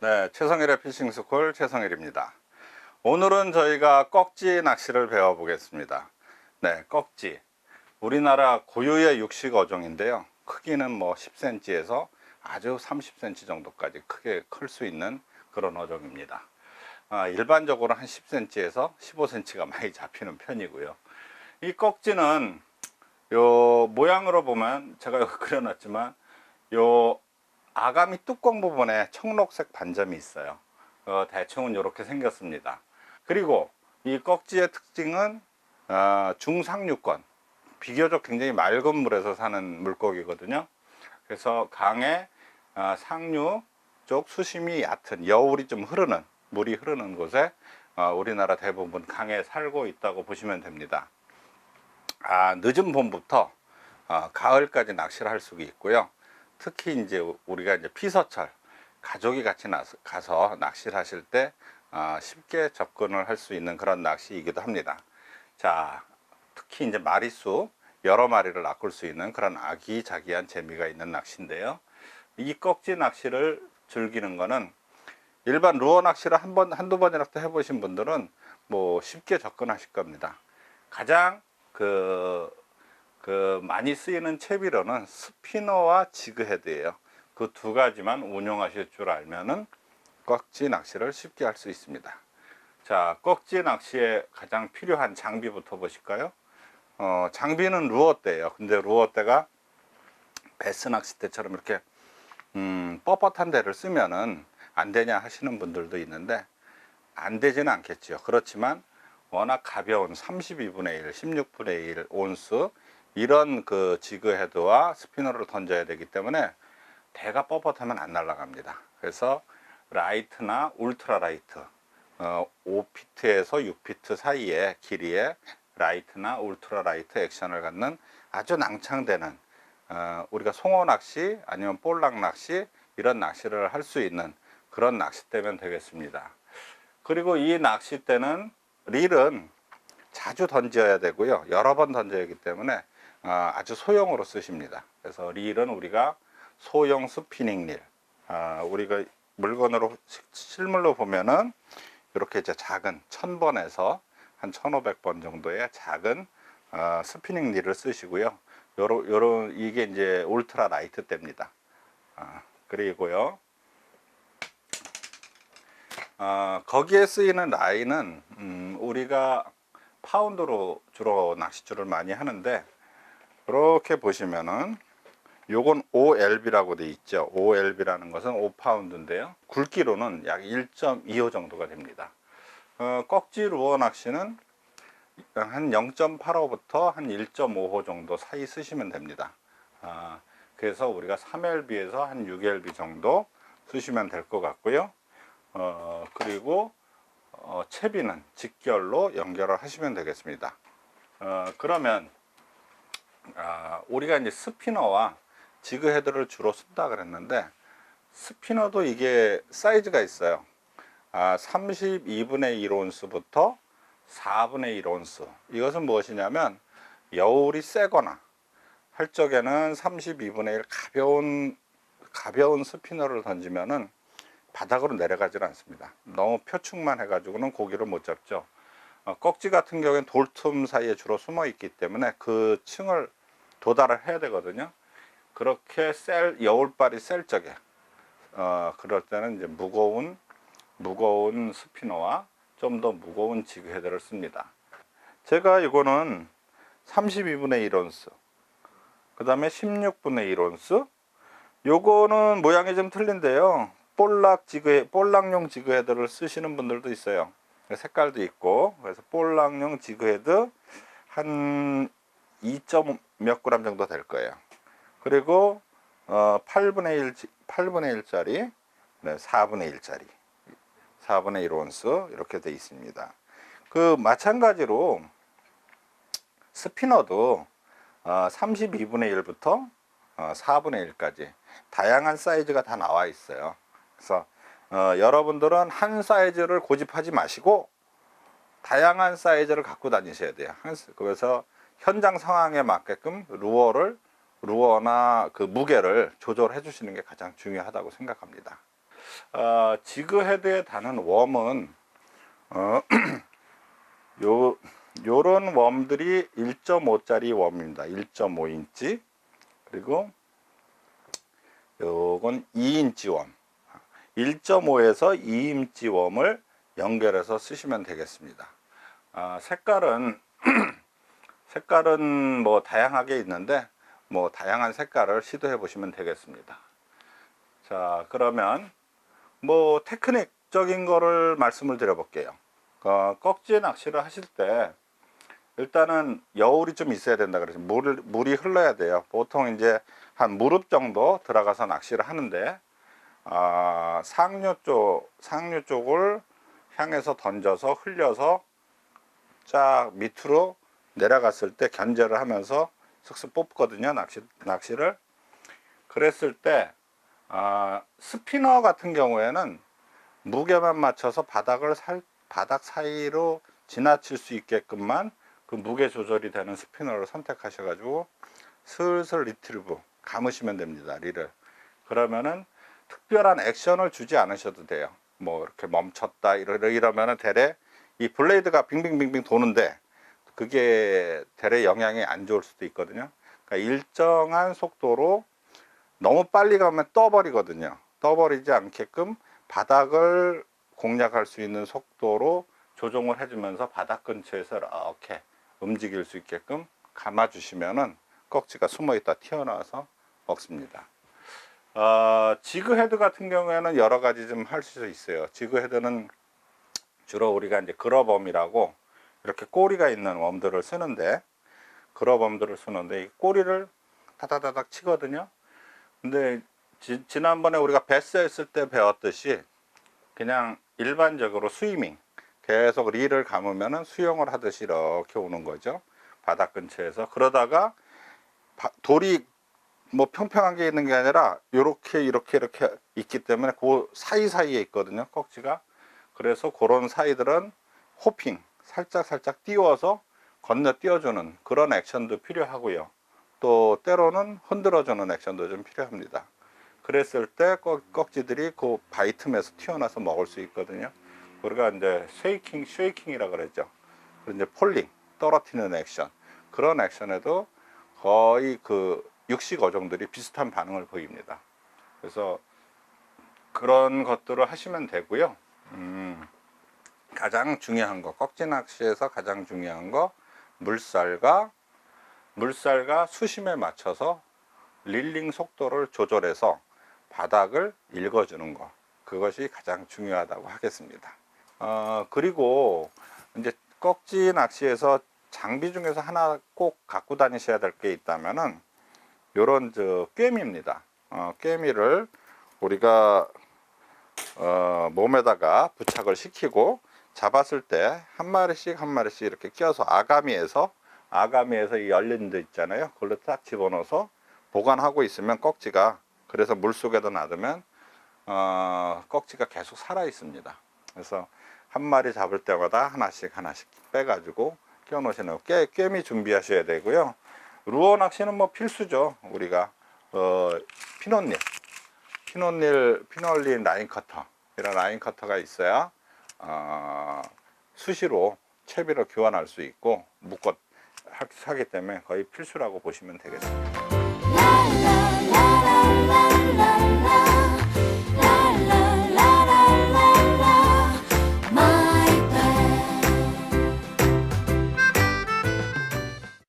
네, 최성일의 피싱스쿨 최성일입니다. 오늘은 저희가 꺽지 낚시를 배워보겠습니다. 네, 꺽지. 우리나라 고유의 육식 어종인데요. 크기는 뭐 10cm에서 아주 30cm 정도까지 크게 클 수 있는 그런 어종입니다. 일반적으로 한 10cm에서 15cm가 많이 잡히는 편이고요. 이 꺽지는 요 모양으로 보면 제가 여기 그려놨지만 요 아가미 뚜껑 부분에 청록색 반점이 있어요. 대충은 이렇게 생겼습니다. 그리고 이 꺽지의 특징은 중상류권, 비교적 굉장히 맑은 물에서 사는 물고기거든요. 그래서 강의 상류 쪽 수심이 얕은 여울이 좀 흐르는, 물이 흐르는 곳에 우리나라 대부분 강에 살고 있다고 보시면 됩니다. 늦은 봄부터 가을까지 낚시를 할 수 있고요. 특히 이제 우리가 이제 피서철 가족이 같이 가서 낚시를 하실 때 쉽게 접근을 할 수 있는 그런 낚시이기도 합니다. 자, 특히 이제 마리수 여러 마리를 낚을 수 있는 그런 아기자기한 재미가 있는 낚시인데요. 이 꺽지 낚시를 즐기는 거는 일반 루어 낚시를 한두 번이라도 해보신 분들은 뭐 쉽게 접근하실 겁니다. 가장 많이 쓰이는 채비로는 스피너와 지그헤드예요. 그 두 가지만 운용하실 줄 알면은 꺽지 낚시를 쉽게 할 수 있습니다. 자, 꺽지 낚시에 가장 필요한 장비부터 보실까요? 장비는 루어대예요. 근데 루어대가 베스 낚싯대처럼 이렇게 뻣뻣한 데를 쓰면은 안 되냐 하시는 분들도 있는데 안 되지는 않겠죠. 그렇지만 워낙 가벼운 32분의 1, 16분의 1 온스 이런 그 지그헤드와 스피너를 던져야 되기 때문에 대가 뻣뻣하면 안 날아갑니다. 그래서 라이트나 울트라 라이트 5피트에서 6피트 사이의 길이의 라이트나 울트라 라이트 액션을 갖는 아주 낭창되는 우리가 송어 낚시 아니면 볼락 낚시 이런 낚시를 할 수 있는 그런 낚싯대면 되겠습니다. 그리고 이 낚싯대는 릴은 자주 던져야 되고요. 여러 번 던져야 하기 때문에 아주 소형으로 쓰십니다. 그래서 릴은 우리가 소형 스피닝 릴, 우리가 물건으로 실물로 보면은 이렇게 이제 작은 1000번에서 한 1500번 정도의 작은 스피닝 릴을 쓰시고요. 이게 이제 울트라 라이트 대입니다. 그리고요. 거기에 쓰이는 라인은 우리가 파운드로 주로 낚싯줄을 많이 하는데 이렇게 보시면은 요건 OLB라고 돼 있죠. OLB라는 것은 5파운드인데요. 굵기로는 약 1.25 정도가 됩니다. 꺽지 루어 낚시는 한 0.85부터 한 1.5호 정도 사이 쓰시면 됩니다. 그래서 우리가 3LB에서 한 6LB 정도 쓰시면 될 것 같고요. 그리고 채비는 직결로 연결을 하시면 되겠습니다. 그러면 우리가 이제 스피너와 지그헤드를 주로 쓴다 그랬는데 스피너도 이게 사이즈가 있어요. 32분의 1온스부터 4분의 1온스. 이것은 무엇이냐면 여울이 세거나 할 적에는 32분의 1 가벼운 스피너를 던지면은 바닥으로 내려가질 않습니다. 너무 표층만 해가지고는 고기를 못 잡죠. 꺽지 같은 경우에는 돌틈 사이에 주로 숨어 있기 때문에 그 층을 도달을 해야 되거든요. 그렇게 여울발이 셀 적에 그럴 때는 이제 무거운 스피너와 좀 더 무거운 지그헤드를 씁니다. 제가 이거는 32분의 1온스, 그 다음에 16분의 1온스. 요거는 모양이 좀 틀린데요. 볼락용 지그헤드를 쓰시는 분들도 있어요. 색깔도 있고. 그래서 볼락용 지그헤드 한 2. 몇 그램 정도 될 거예요. 그리고 8분의 1짜리, 4분의 1짜리, 4분의 1온스 이렇게 돼 있습니다. 그 마찬가지로 스피너도 32분의 1부터 4분의 1까지 다양한 사이즈가 다 나와 있어요. 그래서 여러분들은 한 사이즈를 고집하지 마시고 다양한 사이즈를 갖고 다니셔야 돼요. 그래서 현장 상황에 맞게끔 루어나 그 무게를 조절해 주시는 게 가장 중요하다고 생각합니다. 지그헤드에 다는 웜은 요런 웜들이 1.5짜리 웜입니다. 1.5인치. 그리고 요건 2인치 웜. 1.5에서 2인치 웜을 연결해서 쓰시면 되겠습니다. 색깔은 뭐 다양하게 있는데 뭐 다양한 색깔을 시도해 보시면 되겠습니다. 자, 그러면 뭐 테크닉적인 거를 말씀을 드려 볼게요. 꺽지 낚시를 하실 때 일단은 여울이 좀 있어야 된다 그래서 물이 흘러야 돼요. 보통 이제 한 무릎 정도 들어가서 낚시를 하는데 상류 쪽을 향해서 던져서 흘려서 쫙 밑으로 내려갔을 때 견제를 하면서 슥슥 뽑거든요. 낚시를. 그랬을 때 스피너 같은 경우에는 무게만 맞춰서 바닥 사이로 지나칠 수 있게끔만 그 무게 조절이 되는 스피너를 선택하셔 가지고 슬슬 리트리브 감으시면 됩니다. 리를. 그러면은 특별한 액션을 주지 않으셔도 돼요. 뭐 이렇게 멈췄다 이러면은 대래 이 블레이드가 빙빙빙빙 도는데 그게 대래 영향이 안 좋을 수도 있거든요. 그러니까 일정한 속도로 너무 빨리 가면 떠버리거든요. 떠버리지 않게끔 바닥을 공략할 수 있는 속도로 조정을 해주면서 바닥 근처에서 이렇게 움직일 수 있게끔 감아주시면은 꺽지가 숨어있다 튀어나와서 먹습니다. 지그헤드 같은 경우에는 여러 가지 좀 할 수 있어요. 지그헤드는 주로 우리가 이제 그러범이라고 이렇게 꼬리가 있는 웜들을 쓰는데, 그러범들을 쓰는데 이 꼬리를 타다다닥 치거든요. 근데 지난번에 우리가 베스 했을 때 배웠듯이 그냥 일반적으로 스위밍 계속 릴을 감으면은 수영을 하듯이 이렇게 오는 거죠. 바닥 근처에서. 그러다가 돌이 뭐 평평한 게 있는 게 아니라 이렇게 있기 때문에 그 사이사이에 있거든요. 꺽지가. 그래서 그런 사이들은 호핑 살짝 띄워서 건너뛰어주는 그런 액션도 필요하고요. 또 때로는 흔들어주는 액션도 좀 필요합니다. 그랬을 때 꺽지들이 그 바위 틈에서 튀어나와서 먹을 수 있거든요. 우리가 이제 쉐이킹이라 그랬죠. 그리고 이제 폴링, 떨어뜨리는 액션. 그런 액션에도 거의 그 육식 어종들이 비슷한 반응을 보입니다. 그래서 그런 것들을 하시면 되고요. 가장 중요한 거, 꺽지 낚시에서 가장 중요한 거, 물살과 수심에 맞춰서 릴링 속도를 조절해서 바닥을 읽어주는 거, 그것이 가장 중요하다고 하겠습니다. 그리고 이제 꺽지 낚시에서 장비 중에서 하나 꼭 갖고 다니셔야 될 게 있다면은 요런 꿰미입니다. 꿰미를 우리가 몸에다가 부착을 시키고 잡았을 때 한 마리씩 이렇게 껴서 아가미에서 이 열린 데 있잖아요. 그걸로 딱 집어넣어서 보관하고 있으면 꺽지가, 그래서 물속에다 놔두면 꺽지가 계속 살아 있습니다. 그래서 한 마리 잡을 때마다 하나씩 빼가지고 끼워 놓으시는 꿰미 준비하셔야 되고요. 루어 낚시는 뭐 필수죠. 우리가 피놀린 라인 커터, 이런 라인 커터가 있어야 수시로 채비를 교환할 수 있고 묶어 하기 때문에 거의 필수라고 보시면 되겠습니다.